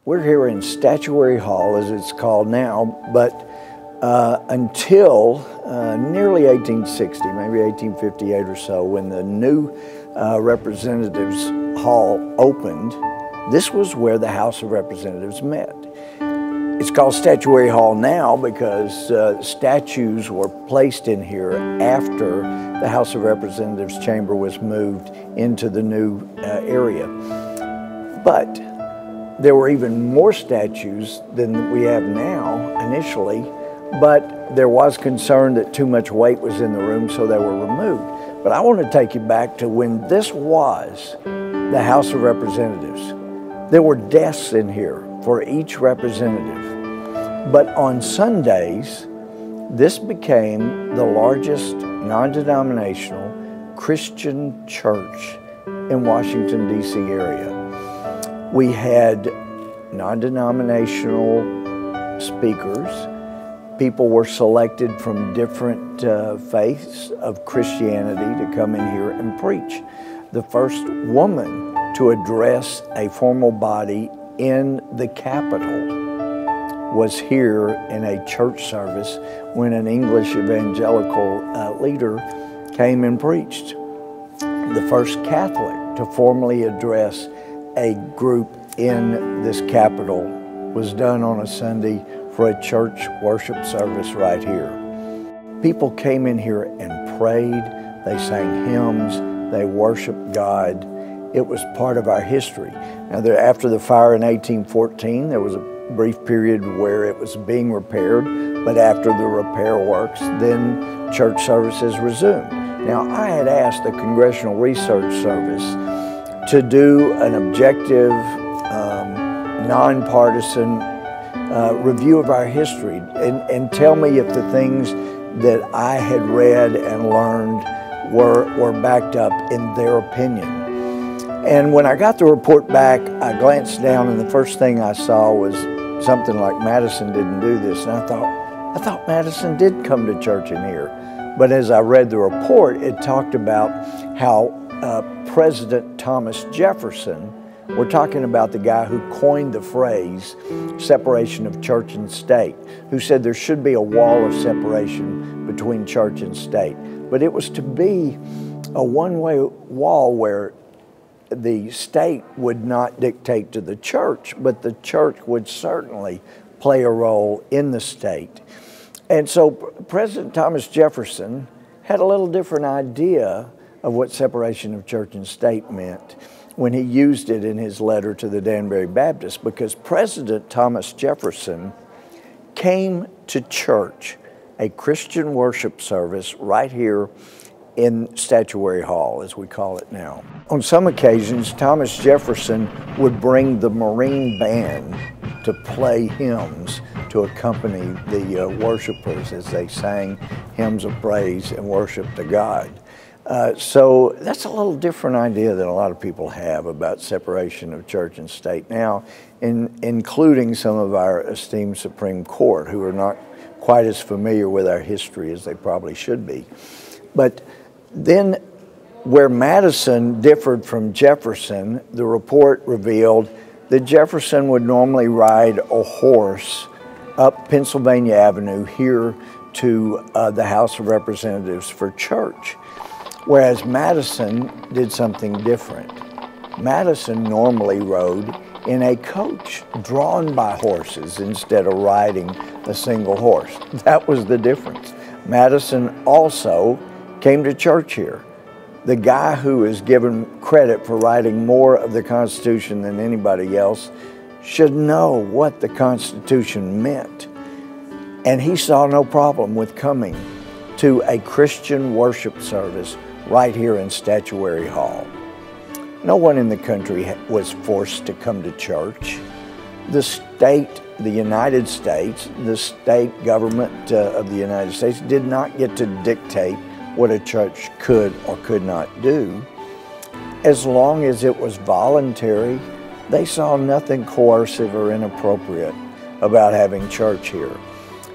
We're here in Statuary Hall, as it's called now, but until nearly 1860, maybe 1858 or so, when the new Representatives Hall opened, this was where the House of Representatives met. It's called Statuary Hall now because statues were placed in here after the House of Representatives chamber was moved into the new area. But there were even more statues than we have now initially, but there was concern that too much weight was in the room, so they were removed. But I want to take you back to when this was the House of Representatives. There were desks in here for each representative. But on Sundays, this became the largest non-denominational Christian church in Washington, D.C. area. We had non-denominational speakers. People were selected from different faiths of Christianity to come in here and preach. The first woman to address a formal body in the Capitol was here in a church service when an English evangelical leader came and preached. The first Catholic to formally address a group in this Capitol was done on a Sunday for a church worship service right here. People came in here and prayed, they sang hymns, they worshiped God. It was part of our history. Now, after the fire in 1814, there was a brief period where it was being repaired, but after the repair works, then church services resumed. Now, I had asked the Congressional Research Service to do an objective, nonpartisan review of our history and tell me if the things that I had read and learned were backed up in their opinion. And when I got the report back, I glanced down and the first thing I saw was something like Madison didn't do this. And I thought Madison did come to church in here. But as I read the report, it talked about how President Thomas Jefferson, we're talking about the guy who coined the phrase separation of church and state, who said there should be a wall of separation between church and state. But it was to be a one-way wall where the state would not dictate to the church, but the church would certainly play a role in the state. And so President Thomas Jefferson had a little different idea of what separation of church and state meant when he used it in his letter to the Danbury Baptist, because President Thomas Jefferson came to church, a Christian worship service right here in Statuary Hall, as we call it now. On some occasions, Thomas Jefferson would bring the Marine Band to play hymns to accompany the worshipers as they sang hymns of praise and worship to God. So that's a little different idea than a lot of people have about separation of church and state now, including some of our esteemed Supreme Court, who are not quite as familiar with our history as they probably should be. But then where Madison differed from Jefferson, the report revealed that Jefferson would normally ride a horse up Pennsylvania Avenue here to the House of Representatives for church, whereas Madison did something different. Madison normally rode in a coach drawn by horses instead of riding a single horse. That was the difference. Madison also came to church here. The guy who is given credit for writing more of the Constitution than anybody else should know what the Constitution meant. And he saw no problem with coming to a Christian worship service right here in Statuary Hall. No one in the country was forced to come to church. The state, the United States, the state government of the United States did not get to dictate what a church could or could not do. As long as it was voluntary, they saw nothing coercive or inappropriate about having church here.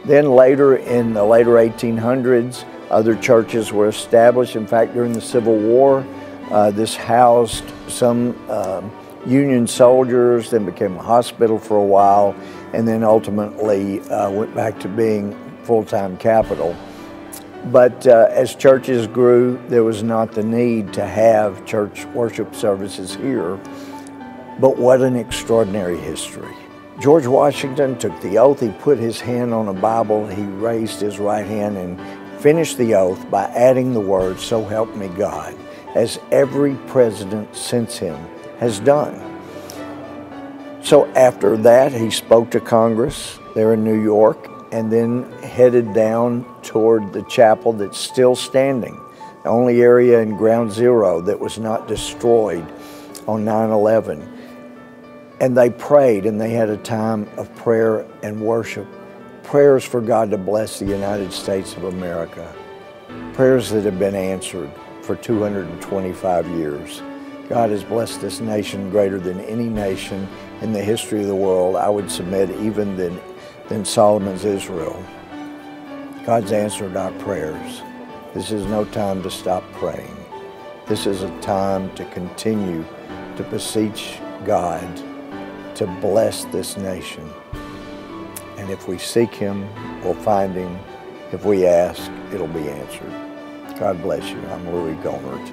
Then later, in the later 1800s, other churches were established. In fact, during the Civil War, this housed some Union soldiers, then became a hospital for a while, and then ultimately went back to being full-time capital. But as churches grew, there was not the need to have church worship services here. But what an extraordinary history. George Washington took the oath. He put his hand on a Bible. He raised his right hand and finished the oath by adding the words, "So help me God," as every president since him has done. So after that, he spoke to Congress there in New York and then headed down toward the chapel that's still standing, the only area in Ground Zero that was not destroyed on 9/11. And they prayed, and they had a time of prayer and worship. Prayers for God to bless the United States of America. Prayers that have been answered for 225 years. God has blessed this nation greater than any nation in the history of the world. I would submit even than Solomon's Israel. God's answered our prayers. This is no time to stop praying. This is a time to continue to beseech God to bless this nation. And if we seek Him, we'll find Him. If we ask, it'll be answered. God bless you. I'm Louie Gohmert.